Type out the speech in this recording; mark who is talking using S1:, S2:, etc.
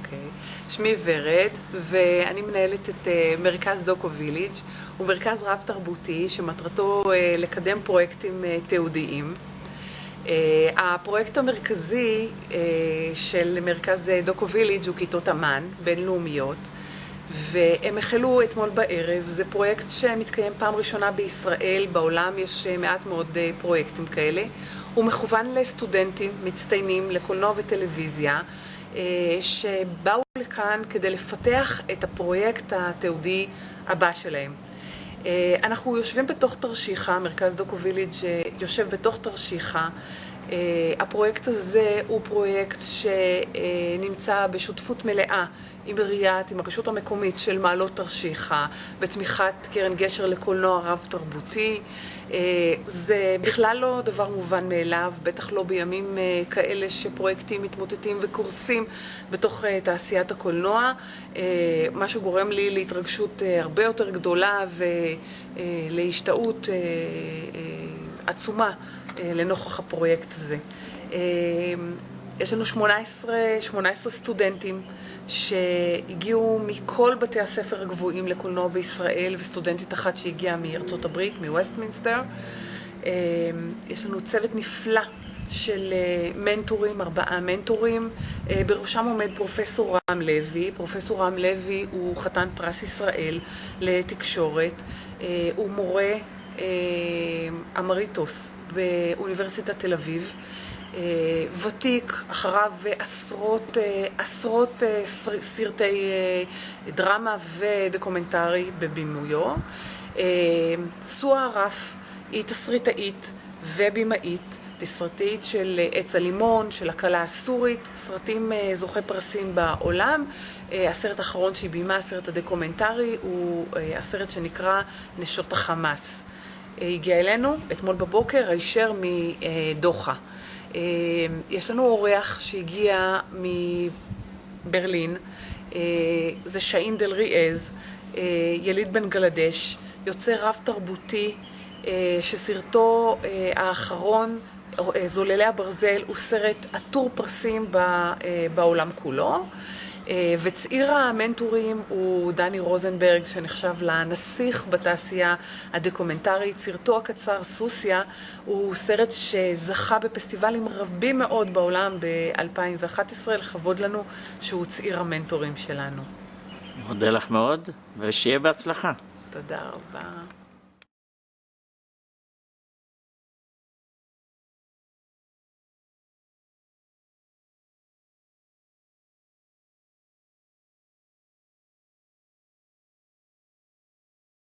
S1: אוקיי. שמי ורד, ואני מנהלת את מרכז דוקו ויליג'. הוא מרכז רב תרבותי שמטרתו לקדם פרויקטים תיעודיים. הפרויקט המרכזי של מרכז דוקו ויליג' הוא כיתות אמן בינלאומיות, והם החלו אתמול בערב. זה פרויקט שמתקיים פעם ראשונה בישראל, בעולם יש מעט מאוד פרויקטים כאלה. הוא מכוון לסטודנטים מצטיינים לקולנוע וטלוויזיה, שבאו לכאן כדי לפתח את הפרויקט התיעודי הבא שלהם. אנחנו יושבים בתוך תרשיחא, מרכז דוקו ויליג' יושב בתוך תרשיחא. הפרויקט הזה הוא פרויקט שנמצא בשותפות מלאה עם עיריית, עם הרשות המקומית של מעלות תרשיחא, בתמיכת קרן גשר לקולנוע רב תרבותי. זה בכלל לא דבר מובן מאליו, בטח לא בימים כאלה שפרויקטים מתמוטטים וקורסים בתוך תעשיית הקולנוע. מה שגורם לי להתרגשות הרבה יותר גדולה ולהשתאות עצומה לנוכח הפרויקט הזה. יש לנו 18 סטודנטים שהגיעו מכל בתי הספר הגבוהים לקולנוע בישראל, וסטודנטית אחת שהגיעה מארצות הברית, מווסטמינסטר. יש לנו צוות נפלא של מנטורים, 4 מנטורים. בראשם עומד פרופסור רם לוי. פרופסור רם לוי הוא חתן פרס ישראל לתקשורת. הוא מורה אמריטוס באוניברסיטת תל אביב. ותיק, אחריו עשרות סרטי דרמה ודוקומנטרי בבימויו. סואה ערף היא תסריטאית ובימאית, תסריטאית של עץ הלימון, של הכלה הסורית, סרטים זוכי פרסים בעולם. הסרט האחרון שהיא בימה, הסרט הדוקומנטרי, הוא הסרט שנקרא נשות החמאס. הגיע אלינו אתמול בבוקר הישר מדוחה. יש לנו אורח שהגיע מברלין, זה שאין דל ריאז, יליד בנגלדש, יוצר רב תרבותי, שסרטו האחרון, זוללי הברזל, הוא סרט עטור פרסים בעולם כולו. וצעיר המנטורים הוא דני רוזנברג, שנחשב לנסיך בתעשייה הדוקומנטרית. סרטו הקצר סוסיה הוא סרט שזכה בפסטיבלים רבים מאוד בעולם ב-2011. לכבוד לנו שהוא צעיר המנטורים שלנו.
S2: מודה לך מאוד, ושיהיה בהצלחה.
S1: תודה רבה.